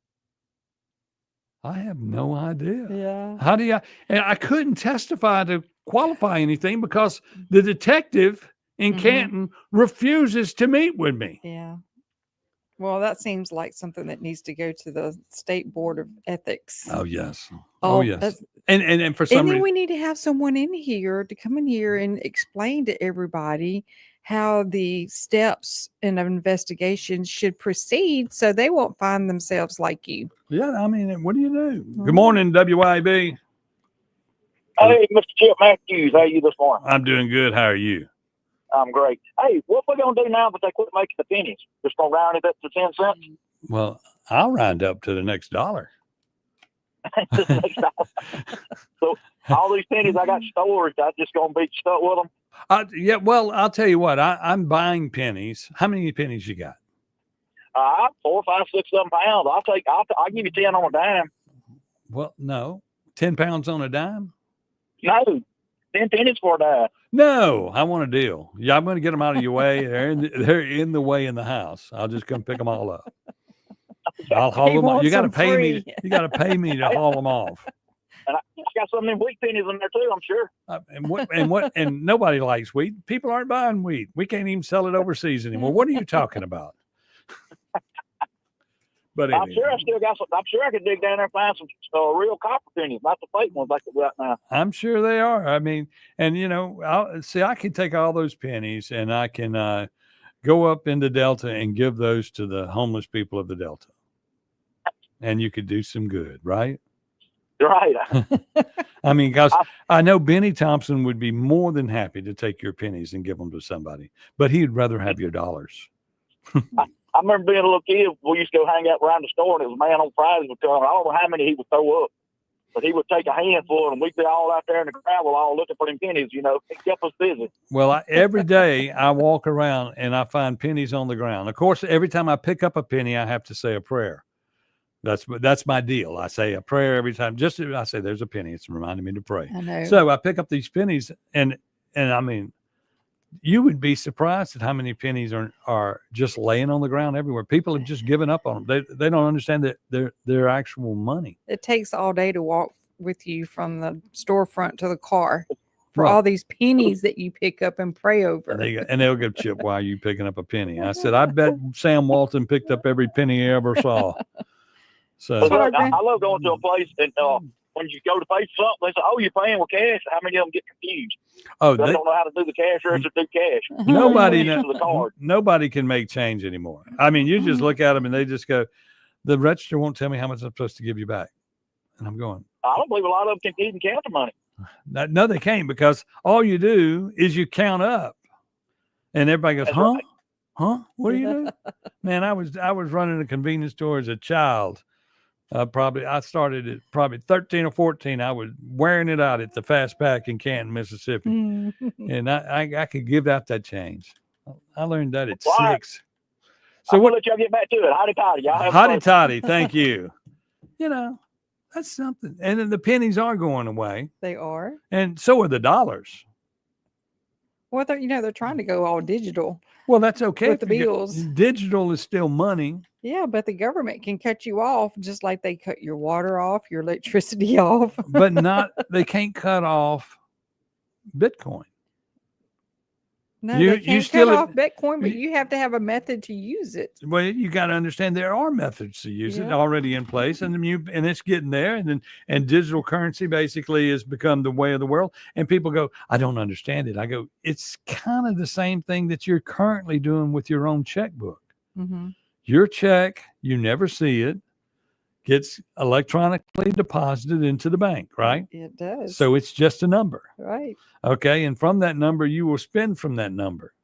I have no idea. Yeah. How do you? And I couldn't testify to qualify anything because the detective in Canton refuses to meet with me. Yeah. Well, that seems like something that needs to go to the State Board of Ethics. Oh yes. Oh yes. that's- And for some And then reason, we need to have someone in here to come in here and explain to everybody how the steps in an investigation should proceed so they won't find themselves like you. yeah. I mean, what do you do? Good morning, WIB. Hey, Mr. Chip Matthews, how are you this morning? I'm doing good. How are you? I'm great. Hey, what we gonna do now that they quit making the pennies? Just gonna round it up to 10 cents? Well, I'll round up to the next dollar. So all these pennies I got stored, I just gonna be stuck with them. Yeah. Well, I'll tell you what. I'm buying pennies. How many pennies you got? 4, 5, 6, 7 pounds. I'll give you 10 on a dime. Well, no. 10 pounds on a dime? No, 10 pennies for a dime. No, I want a deal. Yeah, I'm going to get them out of your way. They're in the way in the house. I'll just come pick them all up. I'll haul them off. You got to pay me. You got to pay me to haul them off. And I got some of them wheat pennies in there too, I'm sure. And nobody likes wheat. People aren't buying wheat. We can't even sell it overseas anymore. What are you talking about? But I'm anyway. sure I still got some. I'm sure I could dig down there and find some real copper pennies, not the fake ones like we got now. I'm sure they are. I mean, and I can take all those pennies and I can go up into Delta and give those to the homeless people of the Delta. And you could do some good, right? Right. I mean, because I know Benny Thompson would be more than happy to take your pennies and give them to somebody, but he'd rather have your dollars. I remember being a little kid, we used to go hang out around the store, and it was a man on Fridays would come. I don't know how many he would throw up, but he would take a handful, and we'd be all out there in the gravel, all looking for them pennies. It kept us busy. Well, every day I walk around and I find pennies on the ground. Of course, every time I pick up a penny, I have to say a prayer. That's my deal. I say a prayer every time. Just I say, there's a penny. It's reminding me to pray. I know. So I pick up these pennies, and I mean, you would be surprised at how many pennies are just laying on the ground everywhere. People have just given up on them. They don't understand that they're actual money. It takes all day to walk with you from the storefront to the car for Right. all these pennies that you pick up and pray over. And they'll go, Chip, why are you picking up a penny? I said, I bet Sam Walton picked up every penny he ever saw. So But look, I love going to a place, and when you go to pay for something, they say, "Oh, you're paying with cash." How many of them get confused? Oh, they they- don't know how to do the cash register, do cash. nobody They're used to the card. nobody can make change anymore. I mean, you just look at them and they just go, the register won't tell me how much I'm supposed to give you back. And I'm going, I don't believe a lot of them can even count the money. no, they can't, because all you do is you count up. And everybody goes, That's huh? right. Huh? What do you do? Man, I was running a convenience store as a child. I started at probably 13 or 14. I was wearing it out at the Fast Pack in Canton, Mississippi. And I could give out that change. I learned that at Well, 6. So we'll let y'all get back to it. Howdy toddy. Y'all have Hotty fun. toddy, thank you. That's something. And then the pennies are going away, They are. and so are the dollars. Well, they're trying to go all digital. Well, that's okay. With the if you get- bills. Digital is still money. Yeah, but the government can cut you off just like they cut your water off, your electricity off. But they can't cut off Bitcoin. No, You- they you can't still cut have- off Bitcoin, but you have to have a method to use it. Well, you got to understand there are methods to use it Yeah. already in place, and it's getting there. And digital currency basically has become the way of the world. And people go, I don't understand it. I go, it's kind of the same thing that you're currently doing with your own checkbook. Mm-hmm. Your check, you never see it, gets electronically deposited into the bank, right? It does. So it's just a number. Right. Okay. And from that number, you will spend from that number.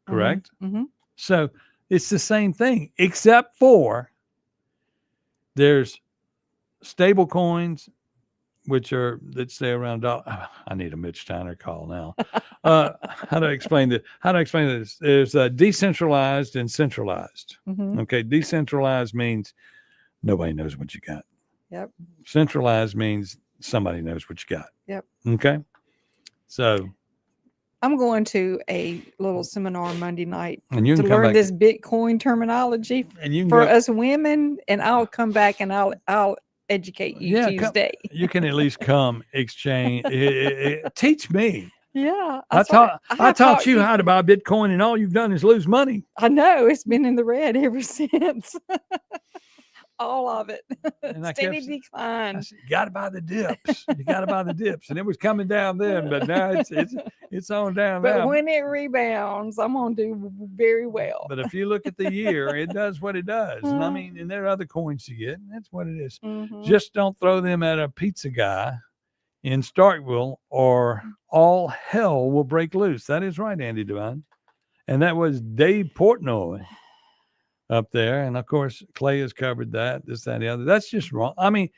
Correct? Mm-hmm. So it's the same thing, except for there's stable coins, that stay around. I need a Mitch Steiner call now. How do I explain that? How do I explain this? There's decentralized and centralized. Mhm. Okay. Decentralized means nobody knows what you got. Yep. Centralized means somebody knows what you got. Yep. Okay. So, I'm going to a little seminar Monday night And you to can come learn back- this Bitcoin terminology and you can for go- us women, and I'll come back and I'll educate you come- Tuesday. you can at least come exchange, teach me. Yeah. I taught you how to buy Bitcoin, and all you've done is lose money. I know. It's been in the red ever since. All of it. And I Steady kept decline. I said, you got to buy the dips. You got to buy the dips. And it was coming down then, but now it's on down But now. when it rebounds, I'm going to do very well. But if you look at the year, it does what it does. And I Mhm. mean, and there are other coins you get, and that's what it is. Mhm. Just don't throw them at a pizza guy in Starkville, or all hell will break loose. That is right, Andy Devine. And that was Dave Portnoy up there. And of course, Clay has covered that, this, that, and the other. That's just wrong. I mean,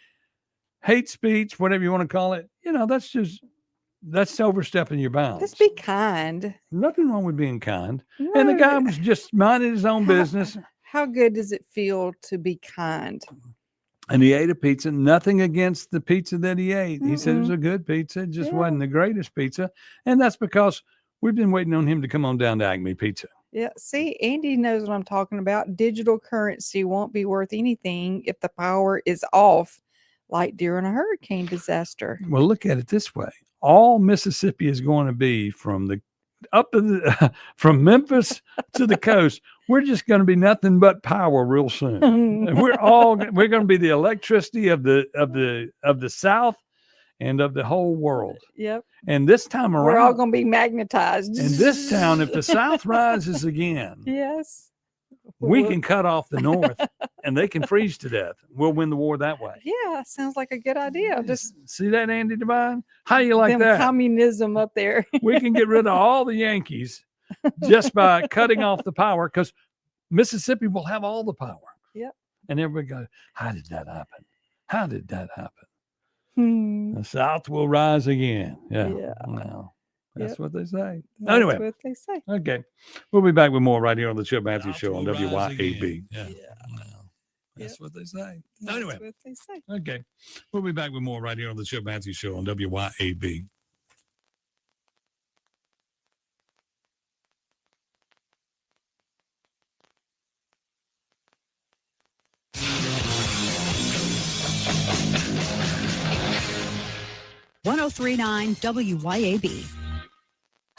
hate speech, whatever you want to call it, that's overstepping your bounds. Just be kind. Nothing wrong with being kind. And the guy was just minding his own business. How good does it feel to be kind? And he ate a pizza. Nothing against the pizza that he ate. He said it was a good pizza. It just wasn't the greatest pizza. And that's because we've been waiting on him to come on down to Acme Pizza. Yeah, see, Andy knows what I'm talking about. Digital currency won't be worth anything if the power is off, like during a hurricane disaster. Well, look at it this way. All Mississippi is going to be from Memphis to the coast. We're just going to be nothing but power real soon. And we're going to be the electricity of the South and of the whole world. Yep. And this time around, We're all going to be magnetized. in this town, if the South rises again, Yes. we can cut off the North and they can freeze to death. We'll win the war that way. Yeah, sounds like a good idea. Just See that, Andy Devine? How you like them that? communism up there. We can get rid of all the Yankees just by cutting off the power, because Mississippi will have all the power. Yep. And everybody goes, how did that happen? How did that happen? Hmm. The South will rise again. Yeah. Yeah. Well, that's Yep. what they say. That's Anyway, what they say. okay. We'll be back with more right here on the Chip Matthews Show on will rise WYAB. again. Yeah. Well, that's what they say. That's Anyway. what they say. Okay. We'll be back with more right here on the Chip Matthews Show on WYAB. .1039 WYAB.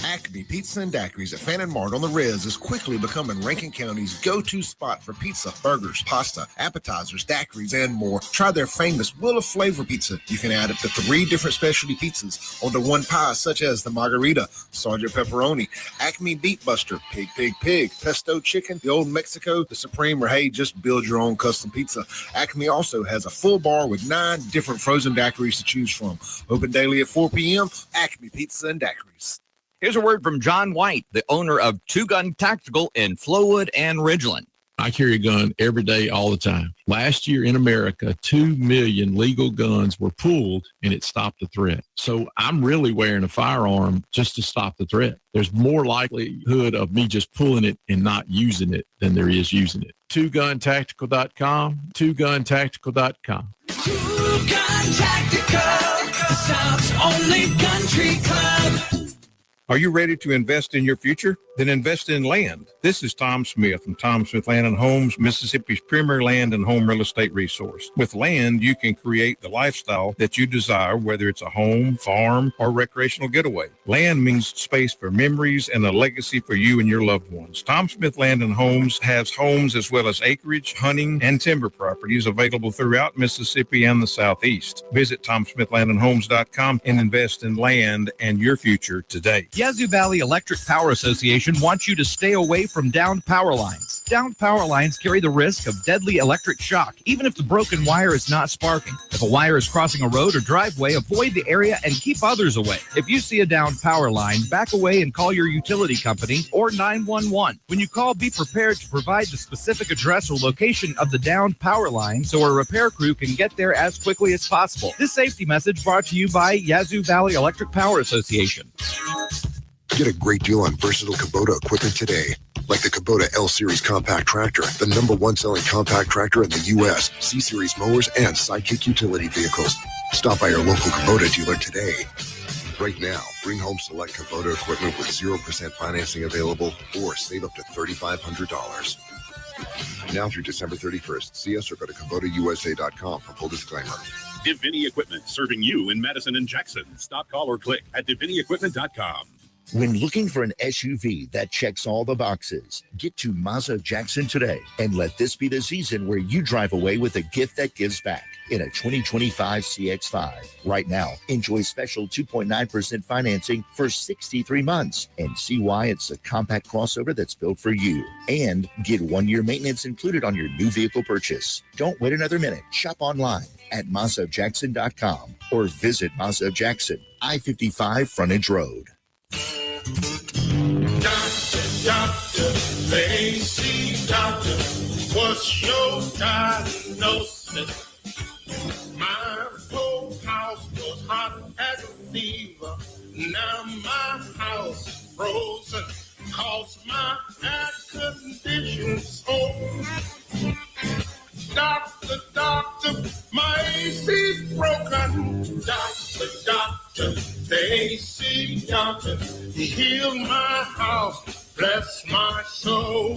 Acme Pizza and Daiquiris at Fannin Mart on the Res is quickly becoming Rankin County's go-to spot for pizza, burgers, pasta, appetizers, daiquiris, and more. Try their famous Wheel of Flavor pizza. You can add up to 3 different specialty pizzas onto one pie, such as the Margarita, Sergeant Pepperoni, Acme Beat Buster, Pig, Pig, Pig, Pesto Chicken, the Old Mexico, the Supreme, or hey, just build your own custom pizza. Acme also has a full bar with 9 different frozen daiquiris to choose from. Open daily at 4 p.m. Acme Pizza and Daiquiris. Here's a word from John White, the owner of Two Gun Tactical in Flowood and Ridgeland. I carry a gun every day, all the time. Last year in America, 2 million legal guns were pulled, and it stopped the threat. So I'm really wearing a firearm just to stop the threat. There's more likelihood of me just pulling it and not using it than there is using it. TwoGunTactical.com, TwoGunTactical.com. Two Gun Tactical, the South's only country club. Are you ready to invest in your future? Then invest in land. This is Tom Smith from Tom Smith Land and Homes, Mississippi's premier land and home real estate resource. With land, you can create the lifestyle that you desire, whether it's a home, farm, or recreational getaway. Land means space for memories and a legacy for you and your loved ones. Tom Smith Land and Homes has homes as well as acreage, hunting, and timber properties available throughout Mississippi and the Southeast. Visit TomSmithLandandHomes.com and invest in land and your future today. Yazoo Valley Electric Power Association wants you to stay away from downed power lines. Downed power lines carry the risk of deadly electric shock, even if the broken wire is not sparking. If a wire is crossing a road or driveway, avoid the area and keep others away. If you see a downed power line, back away and call your utility company or 911. When you call, be prepared to provide the specific address or location of the downed power line so a repair crew can get there as quickly as possible. This safety message brought to you by Yazoo Valley Electric Power Association. Get a great deal on versatile Kubota equipment today. Like the Kubota L-Series compact tractor, the #1 selling compact tractor in the U.S., C-Series mowers, and Sidekick utility vehicles. Stop by your local Kubota dealer today. Right now, bring home select Kubota equipment with 0% financing available or save up to $3,500. Now through December 31st. See us or go to KubotaUSA.com for full disclaimer. Divini Equipment, serving you in Madison and Jackson. Stop, call, or click at DiviniEquipment.com. When looking for an SUV that checks all the boxes, get to Mazda of Jackson today and let this be the season where you drive away with a gift that gives back in a 2025 CX-5. Right now, enjoy special 2.9% financing for 63 months and see why it's a compact crossover that's built for you. And get 1-year maintenance included on your new vehicle purchase. Don't wait another minute. Shop online at MazdaofJackson.com or visit Mazda of Jackson, I-55 Frontage Road. Doctor, the AC doctor, what's your diagnosis? My whole house was hot as a fever. Now my house frozen, cause my air conditioning's on. Doctor, my AC's broken. Doctor, the AC doctor, he healed my house, bless my soul.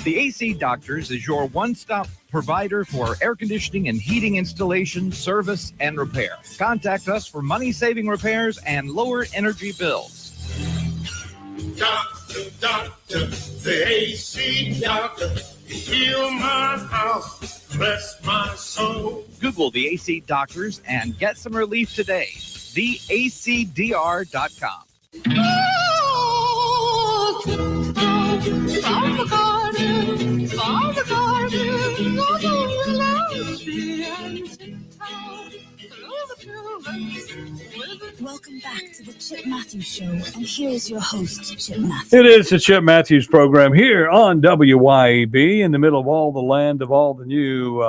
The AC Doctors is your one-stop provider for air conditioning and heating installation, service, and repair. Contact us for money-saving repairs and lower energy bills. Doctor, the AC doctor, heal my house, bless my soul. Google the AC Doctors and get some relief today. TheACDR.com. Welcome back to the Chip Matthews Show, and here's your host, Chip Matthews. It is the Chip Matthews program here on WYAB, in the middle of all the land of all the new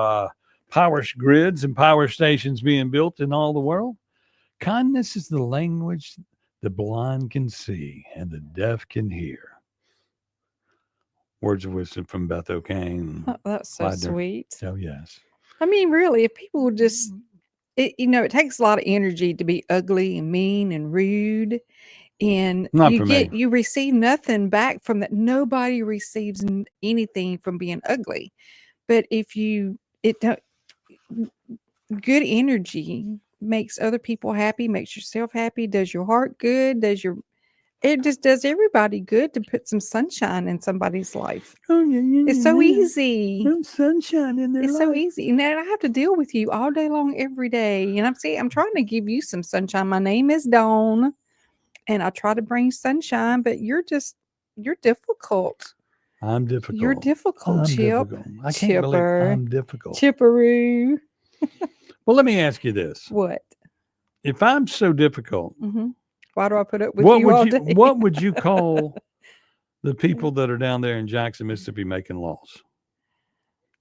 power grids and power stations being built in all the world. Kindness is the language the blind can see and the deaf can hear. Words of wisdom from Beth O'Kane. Oh, that's so sweet. Oh, yes. I mean, really, if people would just, it takes a lot of energy to be ugly and mean and rude. And you receive nothing back from that. Nobody receives anything from being ugly. But if good energy makes other people happy, makes yourself happy, does your heart good, it just does everybody good to put some sunshine in somebody's life. It's so easy. Some sunshine in their life. It's so easy. And then I have to deal with you all day long, every day. And I'm trying to give you some sunshine. My name is Dawn, and I try to bring sunshine, but you're difficult. I'm difficult. You're difficult, Chip. Difficult. I can't believe I'm difficult. Chipperoo. Well, let me ask you this. What? If I'm so difficult, why do I put up with you all day? What would you call the people that are down there in Jackson, Mississippi, making laws?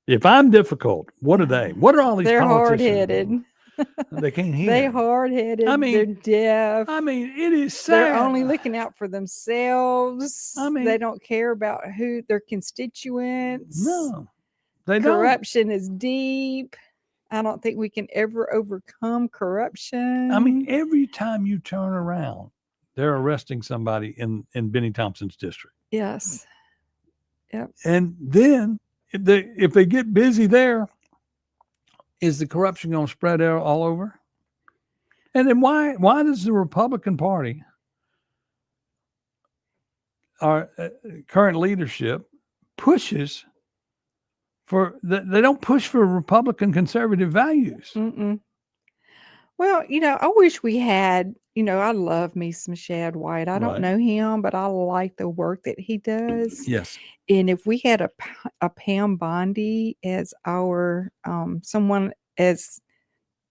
If I'm difficult, what are they? What are all these politicians? They're hard-headed. They can't hear. They're hard-headed. They're deaf. I mean, it is sad. They're only looking out for themselves. They don't care about their constituents. No, they don't. Corruption is deep. I don't think we can ever overcome corruption. I mean, every time you turn around, they're arresting somebody in Benny Thompson's district. Yes. Yep. And then if they get busy there, is the corruption going to spread out all over? And then why does the Republican Party, our current leadership, pushes they don't push for Republican conservative values? Mm-mm. Well, I wish we had, I love me some Shad White. I don't know him, but I like the work that he does. Yes. And if we had a Pam Bondi as our, someone as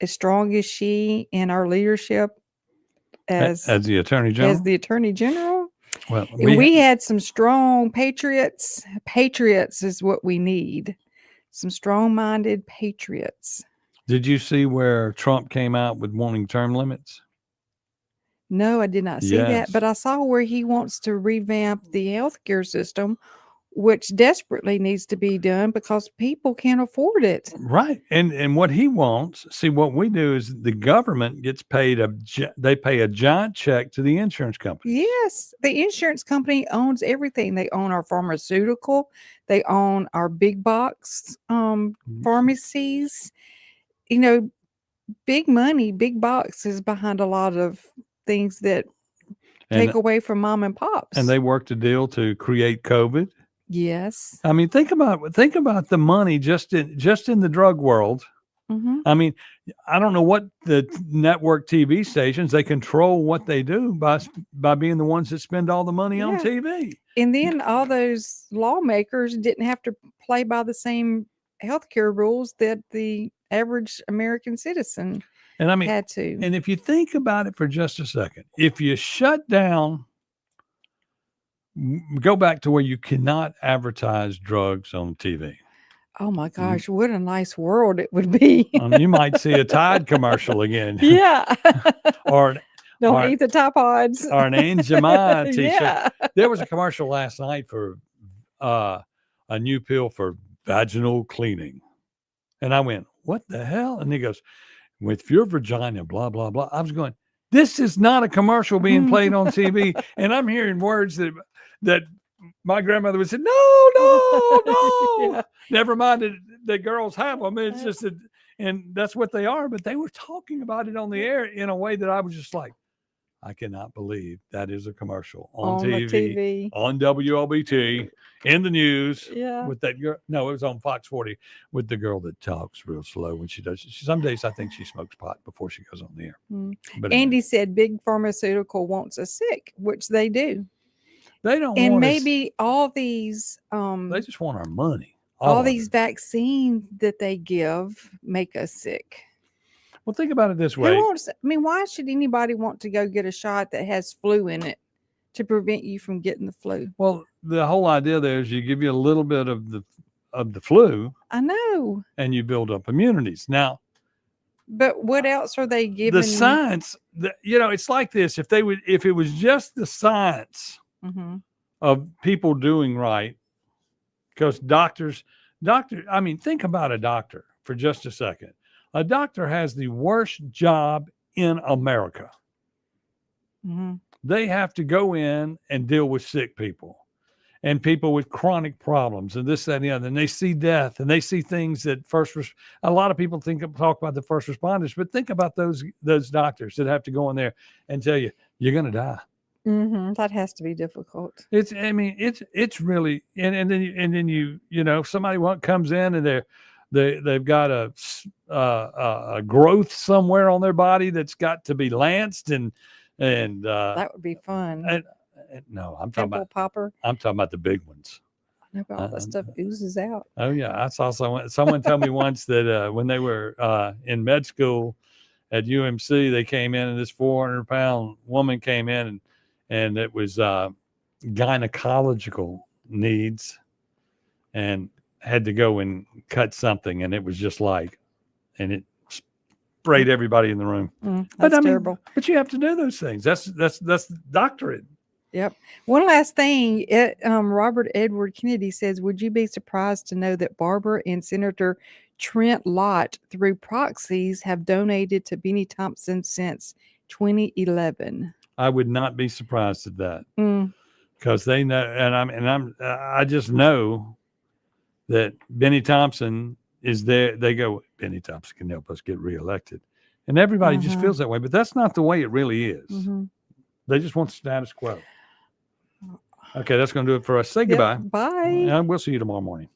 strong as she in our leadership as the Attorney General. Well, we had some strong patriots. Patriots is what we need. Some strong-minded patriots. Did you see where Trump came out with wanting term limits? No, I did not see that. But I saw where he wants to revamp the healthcare system, which desperately needs to be done because people can't afford it. Right. And what he wants, see, what we do is the government gets paid they pay a giant check to the insurance company. Yes, the insurance company owns everything. They own our pharmaceutical, they own our big box pharmacies. You know, big money, big box is behind a lot of things that take away from mom and pops. And they worked a deal to create COVID. Yes. I mean, think about the money just in the drug world. Mm-hmm. I mean, I don't know what the network TV stations, they control what they do by being the ones that spend all the money on TV. And then all those lawmakers didn't have to play by the same healthcare rules that the average American citizen and I mean, had to. And if you think about it for just a second, if you shut down, go back to where you cannot advertise drugs on TV. Oh my gosh, what a nice world it would be. You might see a Tide commercial again. Yeah. Or don't eat the Tide Pods. Or an Aunt Jemima t-shirt. Yeah. There was a commercial last night for a new pill for vaginal cleaning. And I went, what the hell? And he goes, with your vagina, blah, blah, blah. I was going, this is not a commercial being played on TV. And I'm hearing words that my grandmother would say, no. Yeah. Never mind that girls have them. It's just that, and that's what they are. But they were talking about it on the air in a way that I was just like, I cannot believe that is a commercial on TV, on WLBT, in the news. Yeah. With that girl. No, it was on Fox 40 with the girl that talks real slow when she does. Some days I think she smokes pot before she goes on the air. But Andy said big pharmaceutical wants us sick, which they do. They don't and want maybe all these they just want our money. All these vaccines that they give make us sick. Well, think about it this way. Why should anybody want to go get a shot that has flu in it to prevent you from getting the flu? Well, the whole idea there is you give you a little bit of the flu. I know. And you build up immunities. Now, but what else are they giving? The science, it's like this. If it was just the science of people doing right, because doctors, I mean, think about a doctor for just a second. A doctor has the worst job in America. Mm-hmm. They have to go in and deal with sick people and people with chronic problems and this, that, and the other. And they see death and they see things that a lot of people talk about the first responders, but think about those doctors that have to go in there and tell you, you're going to die. Mm-hmm. That has to be difficult. It's really, and then you somebody comes in and they've got a growth somewhere on their body that's got to be lanced and that would be fun. No, I'm talking about popper. I'm talking about the big ones. I know all that stuff oozes out. Oh yeah, I saw someone tell me once that when they were in med school at UMC, they came in and this 400-pound woman came in and it was gynecological needs and had to go and cut something, and it was just and it sprayed everybody in the room. That's terrible. But you have to do those things. That's doctorate. Yep. One last thing, Robert Edward Kennedy says, would you be surprised to know that Barbara and Senator Trent Lott, through proxies, have donated to Benny Thompson since 2011? I would not be surprised at that because they know, and I just know that Benny Thompson is there. They go, Benny Thompson can help us get reelected. And everybody just feels that way, but that's not the way it really is. They just want the status quo. Okay, that's going to do it for us. Say goodbye. Bye. And we'll see you tomorrow morning.